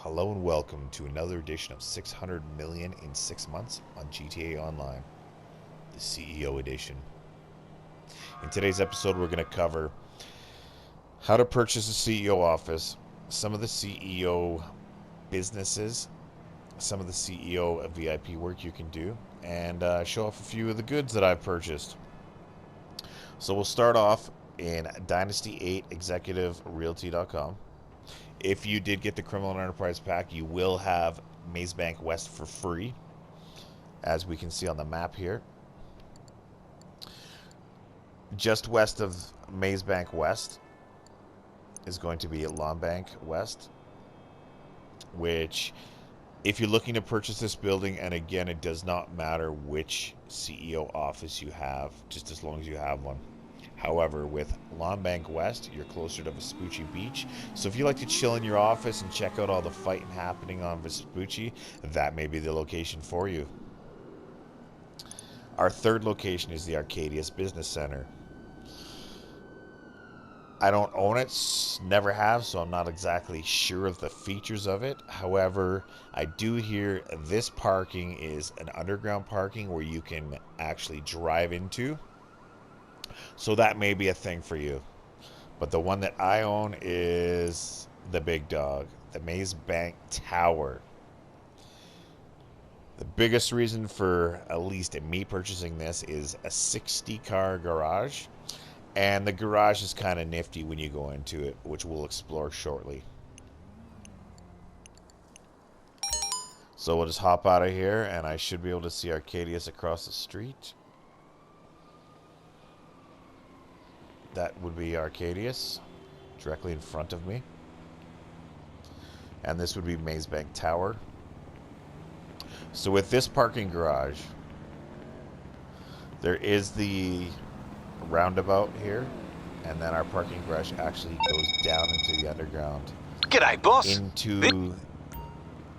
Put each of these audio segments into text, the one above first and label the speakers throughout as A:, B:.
A: Hello and welcome to another edition of 600 million in 6 months on GTA Online, the CEO edition. In today's episode, we're going to cover how to purchase a CEO office, some of the CEO businesses, some of the CEO VIP work you can do, and show off a few of the goods that I've purchased. So we'll start off in Dynasty 8 Executive Realty.com. If you did get the Criminal Enterprise Pack, you will have Mazebank West for free, as we can see on the map here. Just west of Mazebank West is going to be Longbank West, which, if you're looking to purchase this building, and again, it does not matter which CEO office you have, just as long as you have one. However, with Longbank West, you're closer to Vespucci Beach. So if you like to chill in your office and check out all the fighting happening on Vespucci, that may be the location for you. Our third location is the Arcadius Business Center. I don't own it, never have, so I'm not exactly sure of the features of it. However, I do hear this parking is an underground parking where you can actually drive into. So that may be a thing for you. But the one that I own is the big dog, the Mazebank Tower. The biggest reason for at least me purchasing this is a 60-car garage. And the garage is kind of nifty when you go into it, which we'll explore shortly. So we'll just hop out of here, and I should be able to see Arcadius across the street. That would be Arcadius, directly in front of me. And this would be Mazebank Tower. So with this parking garage, there is the roundabout here, and then our parking garage actually goes down into the underground.
B: G'day, boss.
A: Into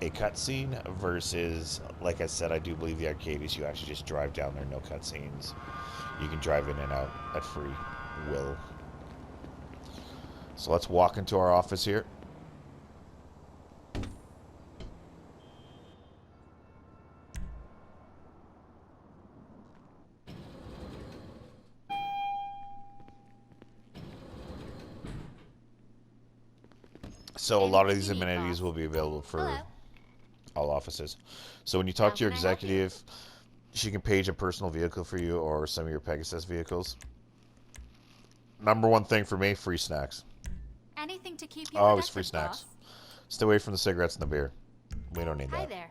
A: a cutscene versus, like I said, I do believe the Arcadius, you actually just drive down there, no cutscenes. You can drive in and out at free will. So let's walk into our office here. So a lot of these amenities will be available for all offices. So when you talk to your executive, she can page a personal vehicle for you or some of your Pegasus vehicles. Number one thing for me, free snacks.
C: Anything to keep you
A: Always free
C: productive,
A: snacks.
C: boss.
A: Stay away from the cigarettes and the beer. We don't need
C: Hi
A: that.
C: there.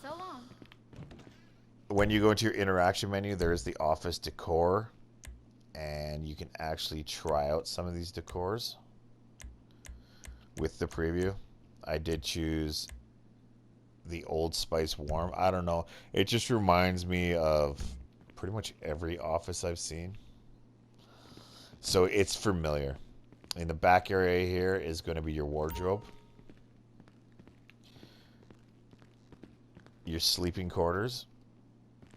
C: So long.
A: When you go into your interaction menu, there is the office decor, and you can actually try out some of these decors with the preview. I did choose the Old Spice Warm. I don't know. It just reminds me of pretty much every office I've seen. So it's familiar. In the back area here is going to be your wardrobe, your sleeping quarters,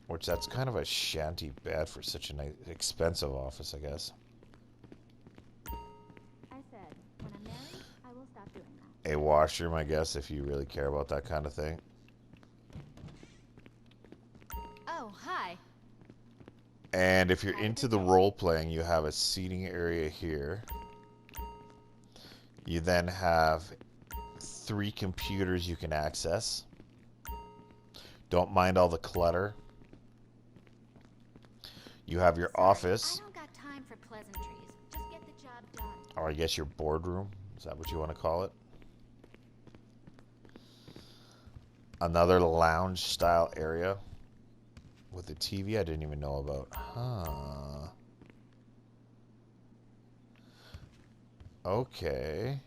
A: which that's kind of a shanty bed for such a nice, expensive office, I guess.
C: I said, when I'm married, I will stop doing that.
A: A washroom, I guess, if you really care about that kind of thing.
C: Oh, hi.
A: And if you're into the role playing, you have a seating area here. You then have 3 computers you can access. Don't mind all the clutter. You have your office.
C: I don't got time for pleasantries. Just get the job done.
A: Or I guess your boardroom. Is that what you want to call it? Another lounge style area with a TV I didn't even know about. Huh. Okay.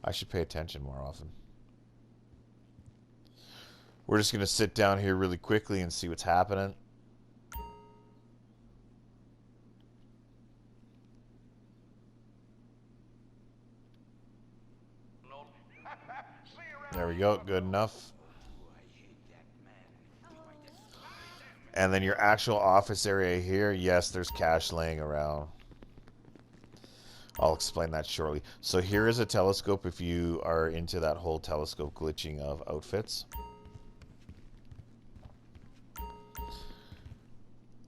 A: I should pay attention more often. We're just going to sit down here really quickly and see what's happening. There we go. Good enough. And then your actual office area here, yes, there's cash laying around. I'll explain that shortly. So here is a telescope if you are into that whole telescope glitching of outfits.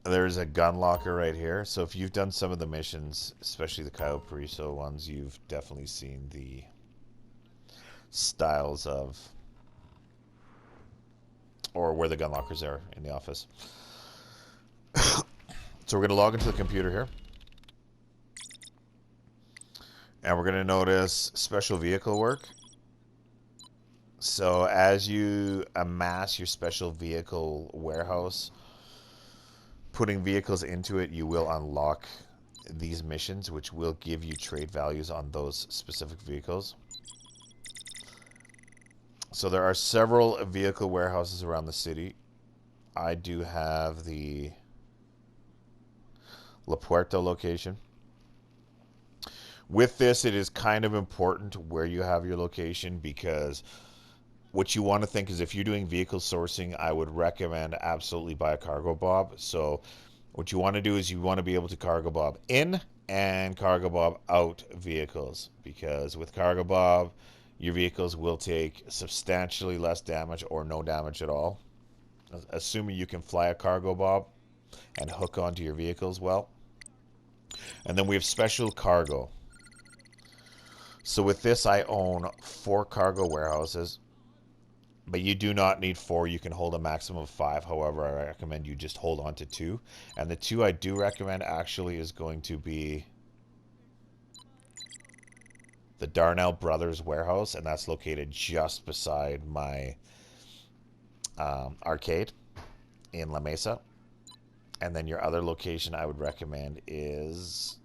A: There's a gun locker right here. So if you've done some of the missions, especially the Cayo Periso ones, you've definitely seen the styles of, or where the gun lockers are in the office. So we're going to log into the computer here. And we're going to notice special vehicle work. So as you amass your special vehicle warehouse, putting vehicles into it, you will unlock these missions, which will give you trade values on those specific vehicles. So there are several vehicle warehouses around the city. I do have the La Puerta location. With this, it is kind of important where you have your location, because what you want to think is if you're doing vehicle sourcing, I would recommend absolutely buy a cargo bob. So what you want to do is you want to be able to cargo bob in and cargo bob out vehicles, because with cargo bob, your vehicles will take substantially less damage or no damage at all, assuming you can fly a cargo bob and hook onto your vehicles well. And then we have special cargo. So with this, I own 4 cargo warehouses, but you do not need 4. You can hold a maximum of 5. However, I recommend you just hold on to 2. And the 2 I do recommend actually is going to be the Darnell Brothers warehouse, and that's located just beside my arcade in La Mesa. And then your other location I would recommend is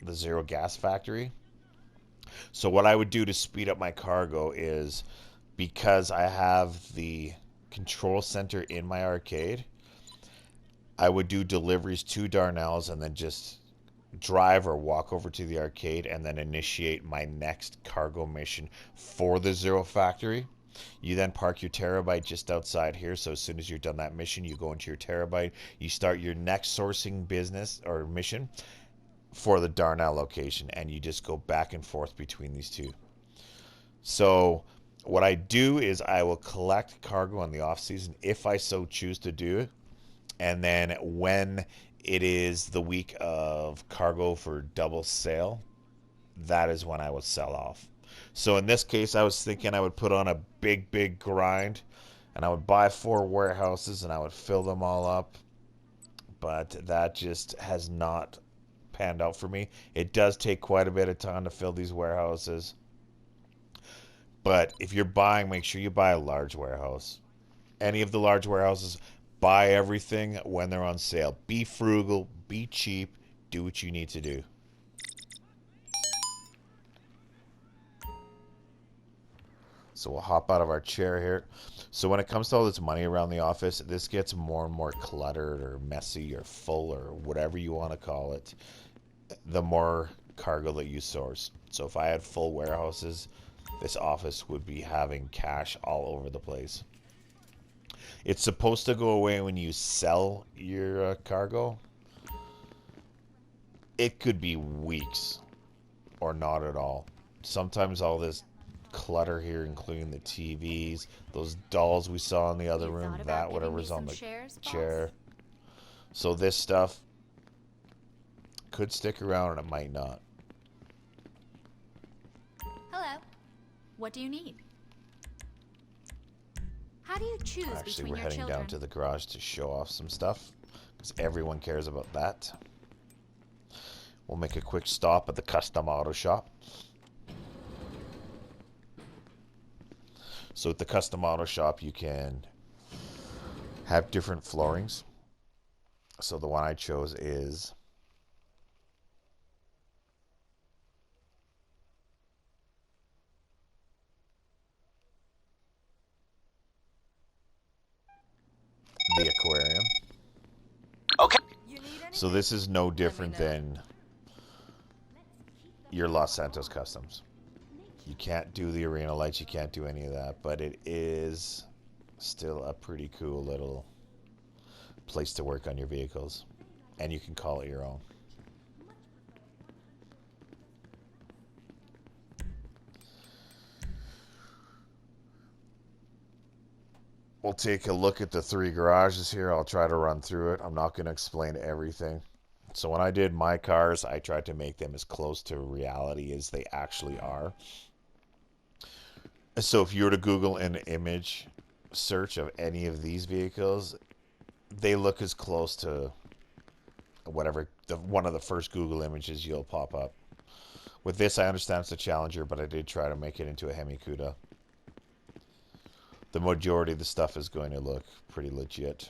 A: the Zero Gas Factory. So what I would do to speed up my cargo is, because I have the control center in my arcade, I would do deliveries to Darnell's and then just drive or walk over to the arcade and then initiate my next cargo mission for the Zero Factory. You then park your Terabyte just outside here, so as soon as you're done that mission, you go into your Terabyte, you start your next sourcing business or mission for the Darnell location, and you just go back and forth between these two. So what I do is I will collect cargo in the off season if I so choose to do it, and then when it is the week of cargo for double sale, that is when I would sell off. So in this case, I was thinking I would put on a big grind, and I would buy 4 warehouses and I would fill them all up, but that just has not panned out for me. It does take quite a bit of time to fill these warehouses, but if you're buying, make sure you buy a large warehouse. Any of the large warehouses, buy everything when they're on sale. Be frugal, be cheap, do what you need to do. So we'll hop out of our chair here. So when it comes to all this money around the office, this gets more and more cluttered or messy or full or whatever you want to call it, the more cargo that you source. So if I had full warehouses, this office would be having cash all over the place. It's supposed to go away when you sell your cargo. It could be weeks or not at all. Sometimes all this clutter here, including the TVs, those dolls we saw in the other room, that whatever's on the chair. So this stuff could stick around and it might not.
C: Hello. What do you need? How do you choose
A: Actually,
C: between
A: we're
C: your
A: heading
C: children?
A: down to the garage to show off some stuff, because everyone cares about that. We'll make a quick stop at the custom auto shop. So at the custom auto shop, you can have different floorings. So the one I chose is the aquarium.
B: Okay.
A: So this is no different than your Los Santos customs. You can't do the arena lights, you can't do any of that, but it is still a pretty cool little place to work on your vehicles, and you can call it your own. we'll take a look at the 3 garages here. I'll try to run through it. I'm not going to explain everything. So when I did my cars, I tried to make them as close to reality as they actually are. So if you were to Google an image search of any of these vehicles, they look as close to whatever one of the first Google images you'll pop up. With this, I understand it's a Challenger, but I did try to make it into a Hemi Cuda. The majority of the stuff is going to look pretty legit.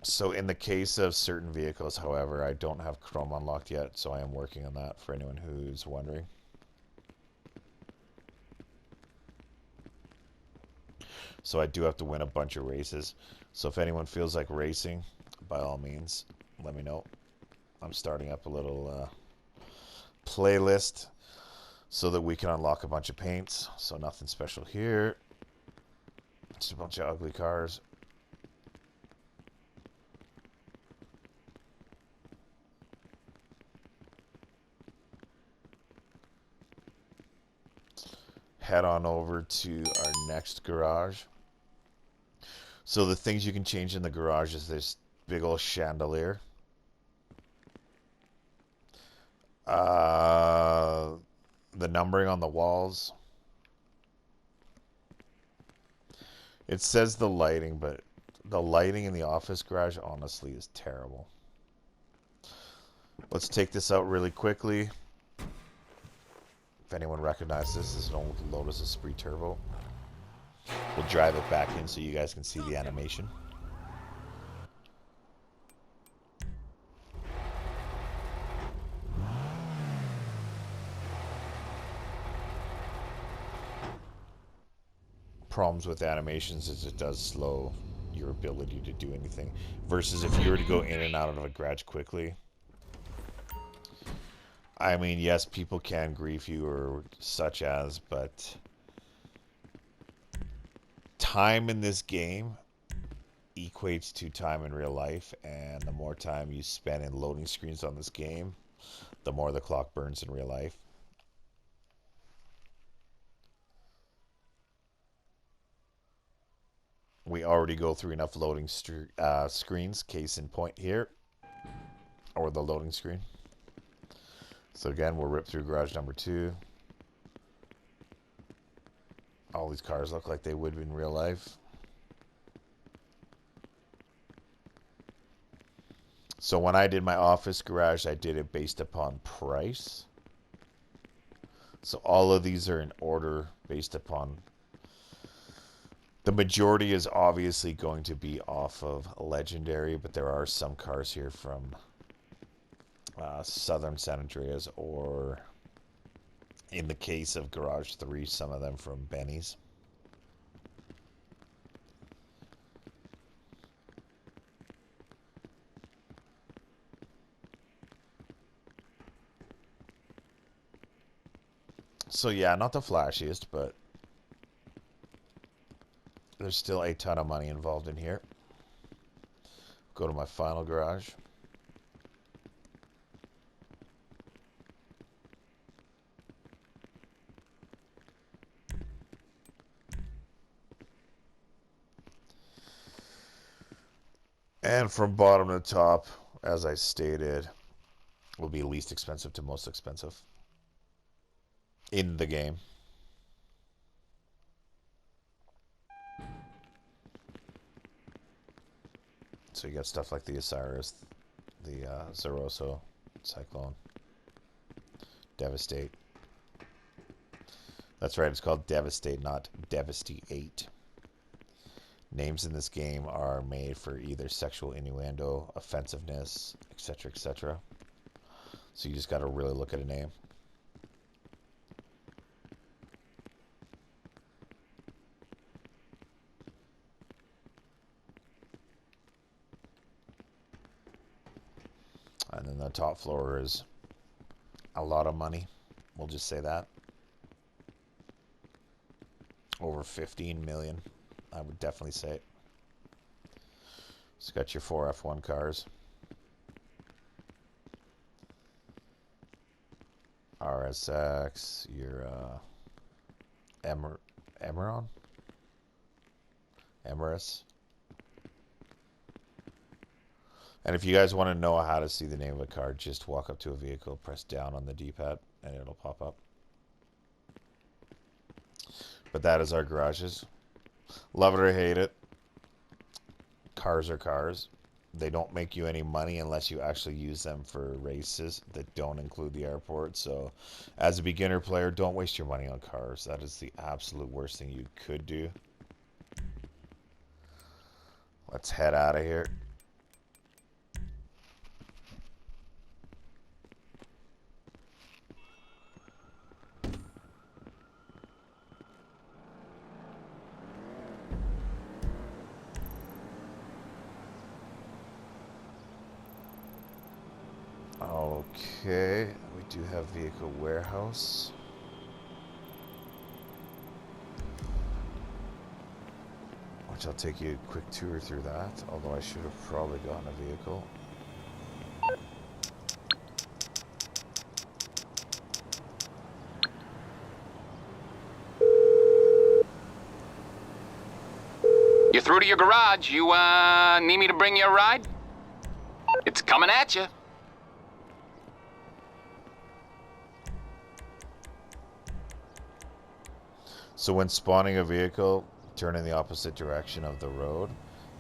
A: So in the case of certain vehicles, however, I don't have Chrome unlocked yet, so I am working on that for anyone who's wondering. So I do have to win a bunch of races. So if anyone feels like racing, by all means, let me know. I'm starting up a little playlist so that we can unlock a bunch of paints. So nothing special here. Just a bunch of ugly cars. Head on over to our next garage. So the things you can change in the garage is this big old chandelier. The numbering on the walls. It says the lighting, but the lighting in the office garage honestly is terrible. Let's take this out really quickly. If anyone recognizes this is an old Lotus Esprit Turbo. We'll drive it back in so you guys can see the animation. Problems with animations is it does slow your ability to do anything. Versus if you were to go in and out of a garage quickly. I mean, yes, people can grief you or such as, but time in this game equates to time in real life, and the more time you spend in loading screens on this game, the more the clock burns in real life. We already go through enough loading screens, case in point here, or the loading screen. So again, we'll rip through garage number 2. All these cars look like they would in real life. So when I did my office garage, I did it based upon price. So all of these are in order based upon... The majority is obviously going to be off of Legendary, but there are some cars here from Southern San Andreas, or in the case of Garage 3, some of them from Benny's. So yeah, not the flashiest, but there's still a ton of money involved in here. Go to my final garage. And from bottom to top, as I stated, will be least expensive to most expensive in the game. So you got stuff like the Osiris, the Zeroso, Cyclone, Devastate. That's right, it's called Devastate, not Devastate. Names in this game are made for either sexual innuendo, offensiveness, etc., etc. So you just got to really look at a name. And then the top floor is a lot of money. We'll just say that. Over 15 million. I would definitely say it. It's got your 4 F1 cars. RSX, your Emeron? Emerus. And if you guys want to know how to see the name of a car, just walk up to a vehicle, press down on the D-pad, and it'll pop up. But that is our garages. Love it or hate it. Cars are cars. They don't make you any money unless you actually use them for races that don't include the airport. So as a beginner player, don't waste your money on cars. That is the absolute worst thing you could do. Let's head out of here. Okay, we do have vehicle warehouse. Which I'll take you a quick tour through that, although I should have probably gotten a vehicle.
B: You're through to your garage. You, need me to bring you a ride? It's coming at you.
A: So when spawning a vehicle, turn in the opposite direction of the road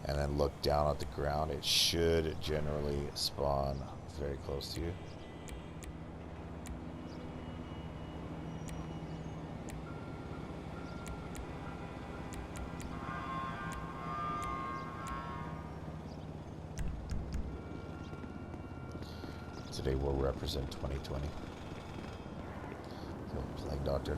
A: and then look down at the ground. It should generally spawn very close to you. Today will represent 2020. Plague Doctor.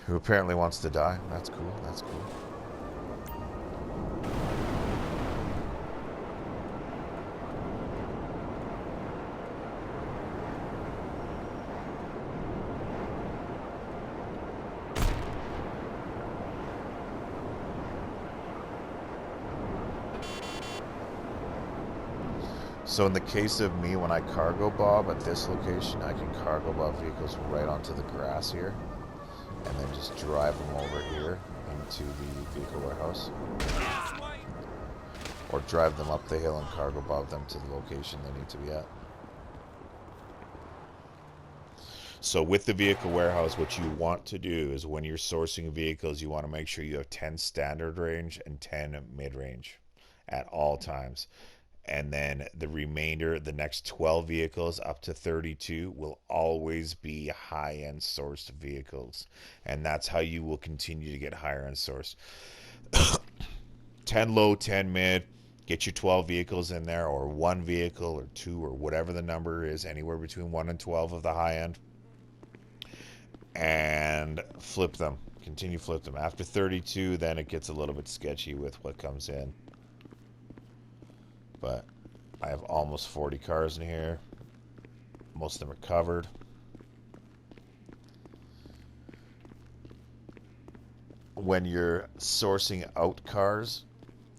A: Who apparently wants to die. That's cool. That's cool. So in the case of me, when I cargo bob at this location, I can cargo bob vehicles right onto the grass here, and then just drive them over here into the vehicle warehouse. Or drive them up the hill and cargo bob them to the location they need to be at. So with the vehicle warehouse, what you want to do is when you're sourcing vehicles, you want to make sure you have 10 standard range and 10 mid-range at all times. And then the remainder, the next 12 vehicles up to 32 will always be high-end sourced vehicles. And that's how you will continue to get higher-end sourced. 10 low, 10 mid, get your 12 vehicles in there, or one vehicle or two or whatever the number is, anywhere between 1 and 12 of the high-end. And flip them. Continue flip them. After 32, then it gets a little bit sketchy with what comes in. But I have almost 40 cars in here. Most of them are covered. When you're sourcing out cars,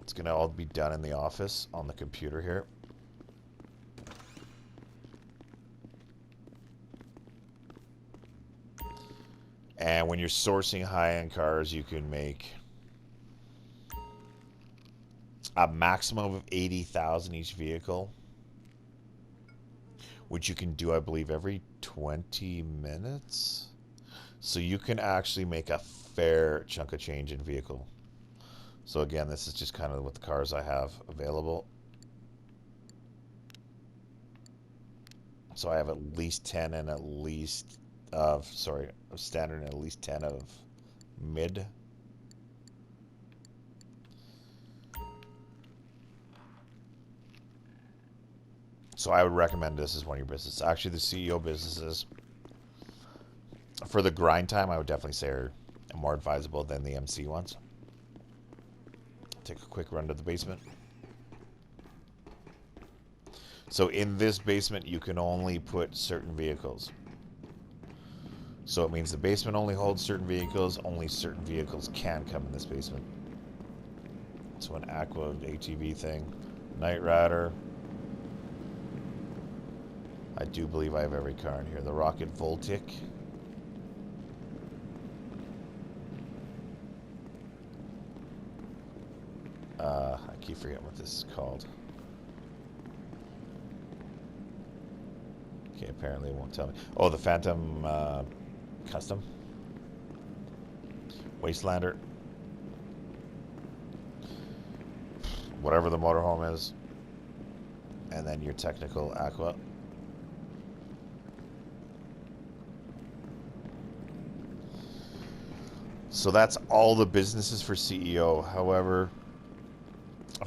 A: it's going to all be done in the office on the computer here. And when you're sourcing high-end cars, you can make a maximum of 80,000 each vehicle, which you can do, I believe, every 20 minutes. So you can actually make a fair chunk of change in vehicle. So again, this is just kind of what the cars I have available. So I have at least 10 and at least of, sorry, of standard and at least 10 of mid. So I would recommend this as one of your businesses. Actually, the CEO businesses, for the grind time, I would definitely say are more advisable than the MC ones. Take a quick run to the basement. So in this basement, you can only put certain vehicles. So it means the basement only holds certain vehicles. Only certain vehicles can come in this basement. So an Aqua ATV thing. Knight Rider. I do believe I have every car in here. The Rocket Voltic. I keep forgetting what this is called. Okay, apparently it won't tell me. Oh, the Phantom Custom. Wastelander. Whatever the motorhome is. And then your technical Aqua. So that's all the businesses for CEO. However,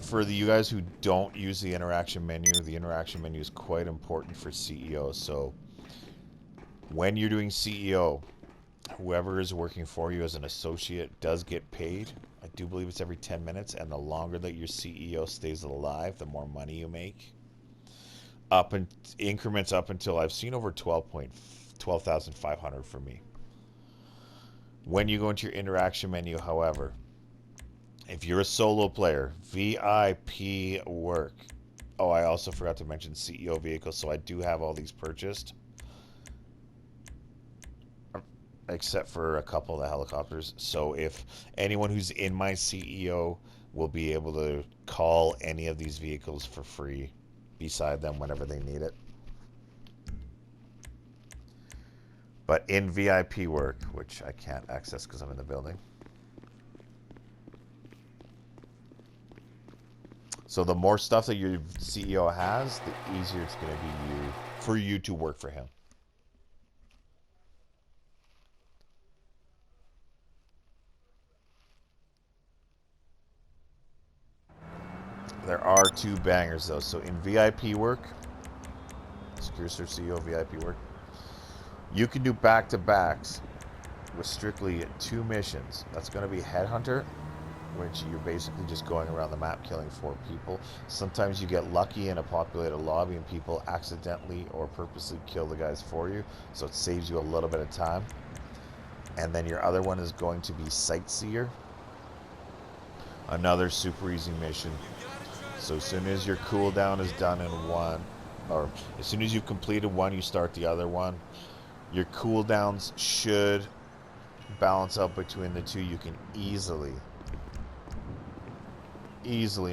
A: for you guys who don't use the interaction menu is quite important for CEO. So when you're doing CEO, whoever is working for you as an associate does get paid. I do believe it's every 10 minutes, and the longer that your CEO stays alive, the more money you make. Up in increments up until I've seen over 12,500 for me. When you go into your interaction menu, however, if you're a solo player, VIP work. Oh, I also forgot to mention CEO vehicles, so I do have all these purchased. Except for a couple of the helicopters. So if anyone who's in my CEO will be able to call any of these vehicles for free beside them whenever they need it. But in VIP work, which I can't access because I'm in the building. So the more stuff that your CEO has, the easier it's going to be for you to work for him. There are two bangers though. So in VIP work, Secure Search CEO VIP work, you can do back-to-backs with strictly 2 missions. That's going to be Headhunter, which you're basically just going around the map killing 4 people. Sometimes you get lucky in a populated lobby and people accidentally or purposely kill the guys for you, so it saves you a little bit of time. And then your other one is going to be Sightseer, another super easy mission. So as soon as your cooldown is done in one, or as soon as you've completed one, you start the other one. Your cooldowns should balance out between the two. You can easily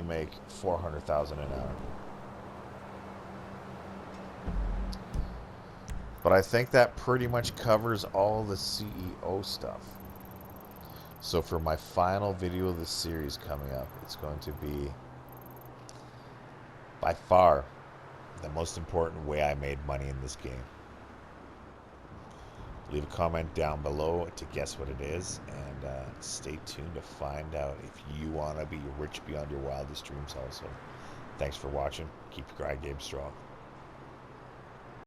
A: make 400,000 an hour. But I think that pretty much covers all the CEO stuff. So for my final video of this series coming up, it's going to be by far the most important way I made money in this game. Leave a comment down below to guess what it is, and stay tuned to find out if you want to be rich beyond your wildest dreams also. Thanks for watching. Keep your grind game strong.